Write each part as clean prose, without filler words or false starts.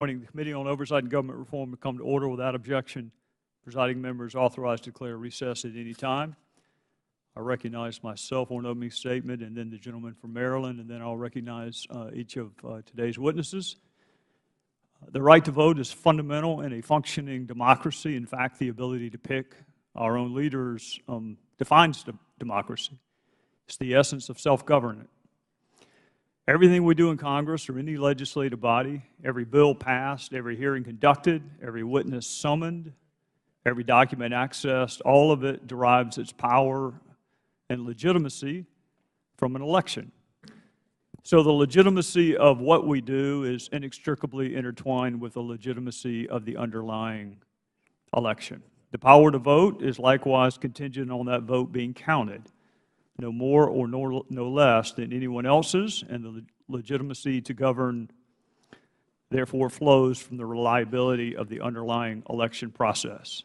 Morning. The Committee on Oversight and Government Reform will come to order without objection. Presiding member is authorized to declare recess at any time. I recognize myself on opening statement, and then the gentleman from Maryland, and then I'll recognize each of today's witnesses. The right to vote is fundamental in a functioning democracy. In fact, the ability to pick our own leaders defines democracy. It's the essence of self-government. Everything we do in Congress or any legislative body, every bill passed, every hearing conducted, every witness summoned, every document accessed, all of it derives its power and legitimacy from an election. So the legitimacy of what we do is inextricably intertwined with the legitimacy of the underlying election. The power to vote is likewise contingent on that vote being counted, no more or no less than anyone else's, and the legitimacy to govern therefore flows from the reliability of the underlying election process.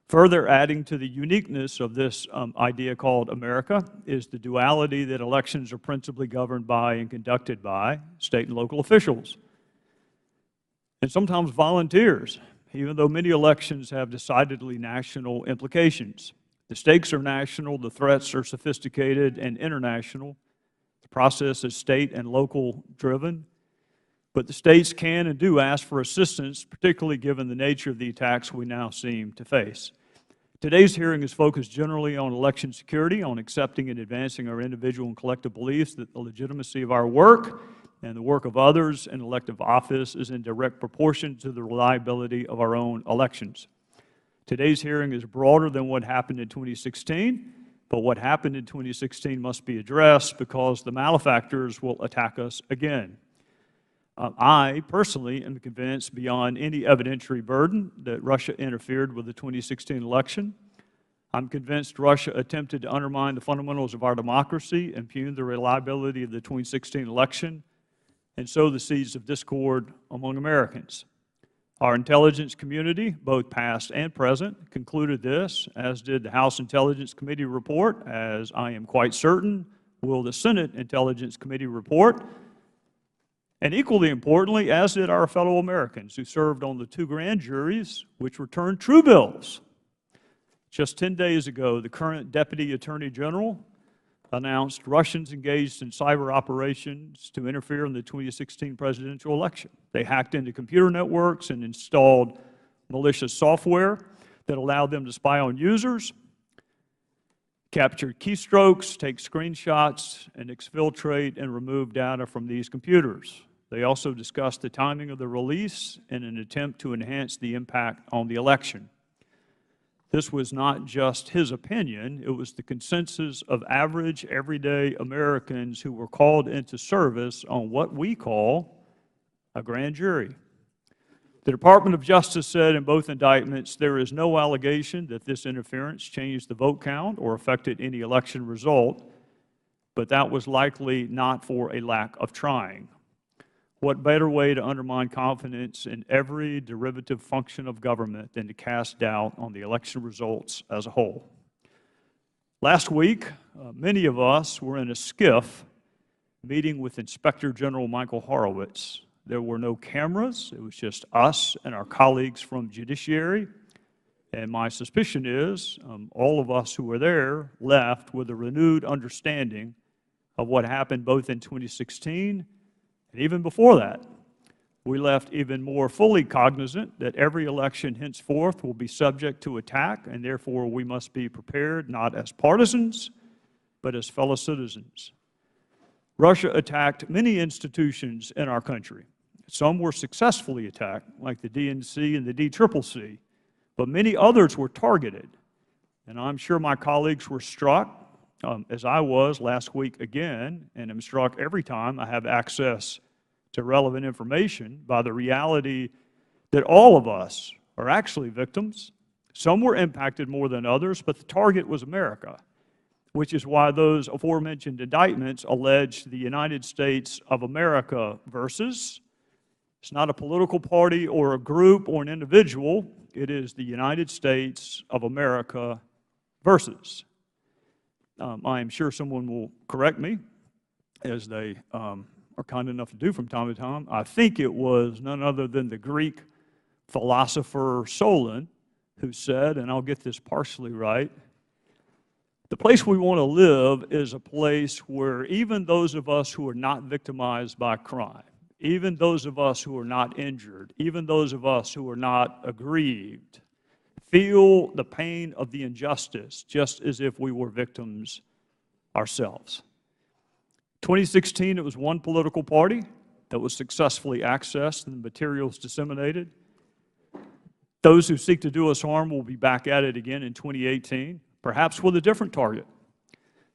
Further adding to the uniqueness of this idea called America is the duality that elections are principally governed by and conducted by state and local officials, and sometimes volunteers, even though many elections have decidedly national implications. The stakes are national, the threats are sophisticated and international. The process is state and local driven, but the states can and do ask for assistance, particularly given the nature of the attacks we now seem to face. Today's hearing is focused generally on election security, on accepting and advancing our individual and collective beliefs that the legitimacy of our work and the work of others in elective office is in direct proportion to the reliability of our own elections. Today's hearing is broader than what happened in 2016, but what happened in 2016 must be addressed because the malefactors will attack us again. I personally am convinced beyond any evidentiary burden that Russia interfered with the 2016 election. I'm convinced Russia attempted to undermine the fundamentals of our democracy, impugn the reliability of the 2016 election, and sow the seeds of discord among Americans. Our intelligence community, both past and present, concluded this, as did the House Intelligence Committee report, as I am quite certain will the Senate Intelligence Committee report, and equally importantly, as did our fellow Americans who served on the 2 grand juries which returned true bills. Just 10 days ago, the current Deputy Attorney General announced Russians engaged in cyber operations to interfere in the 2016 presidential election. They hacked into computer networks and installed malicious software that allowed them to spy on users, capture keystrokes, take screenshots, and exfiltrate and remove data from these computers. They also discussed the timing of the release in an attempt to enhance the impact on the election. This was not just his opinion, it was the consensus of average, everyday Americans who were called into service on what we call a grand jury. The Department of Justice said in both indictments there is no allegation that this interference changed the vote count or affected any election result, but that was likely not for a lack of trying. What better way to undermine confidence in every derivative function of government than to cast doubt on the election results as a whole? Last week, many of us were in a skiff meeting with Inspector General Michael Horowitz. There were no cameras. It was just us and our colleagues from Judiciary. And my suspicion is all of us who were there left with a renewed understanding of what happened both in 2016 and even before that. We left even more fully cognizant that every election henceforth will be subject to attack, and therefore we must be prepared not as partisans, but as fellow citizens. Russia attacked many institutions in our country. Some were successfully attacked, like the DNC and the DCCC, but many others were targeted. And I'm sure my colleagues were struck, as I was last week again, and am struck every time I have access to relevant information by the reality that all of us are actually victims. Some were impacted more than others, but the target was America, which is why those aforementioned indictments allege the United States of America versus. It's not a political party or a group or an individual. It is the United States of America versus. I am sure someone will correct me, as they are kind enough to do from time to time. I think it was none other than the Greek philosopher Solon who said, and I'll get this partially right, the place we want to live is a place where even those of us who are not victimized by crime, even those of us who are not injured, even those of us who are not aggrieved, feel the pain of the injustice just as if we were victims ourselves. 2016, it was one political party that was successfully accessed and the materials disseminated. Those who seek to do us harm will be back at it again in 2018, perhaps with a different target.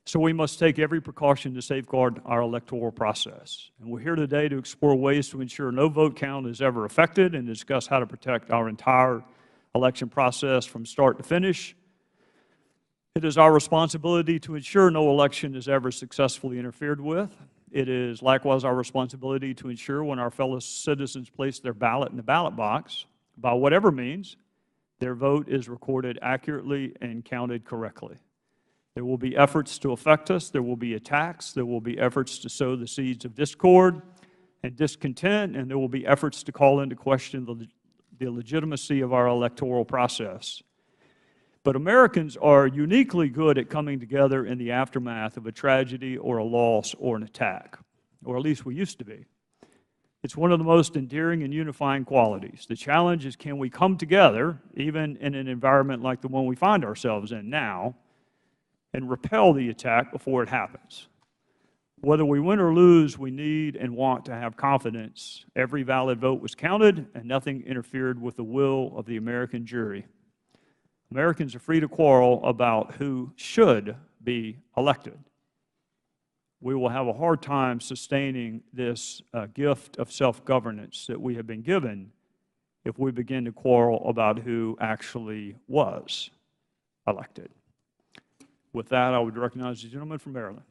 So we must take every precaution to safeguard our electoral process. And we're here today to explore ways to ensure no vote count is ever affected and discuss how to protect our entire election process from start to finish. It is our responsibility to ensure no election is ever successfully interfered with. It is likewise our responsibility to ensure when our fellow citizens place their ballot in the ballot box, by whatever means, their vote is recorded accurately and counted correctly. There will be efforts to affect us. There will be attacks. There will be efforts to sow the seeds of discord and discontent, and there will be efforts to call into question the legitimacy of our electoral process. But Americans are uniquely good at coming together in the aftermath of a tragedy or a loss or an attack, or at least we used to be. It's one of the most endearing and unifying qualities. The challenge is, can we come together, even in an environment like the one we find ourselves in now, and repel the attack before it happens? Whether we win or lose, we need and want to have confidence every valid vote was counted and nothing interfered with the will of the American jury. Americans are free to quarrel about who should be elected. We will have a hard time sustaining this gift of self-governance that we have been given if we begin to quarrel about who actually was elected. With that, I would recognize the gentleman from Maryland.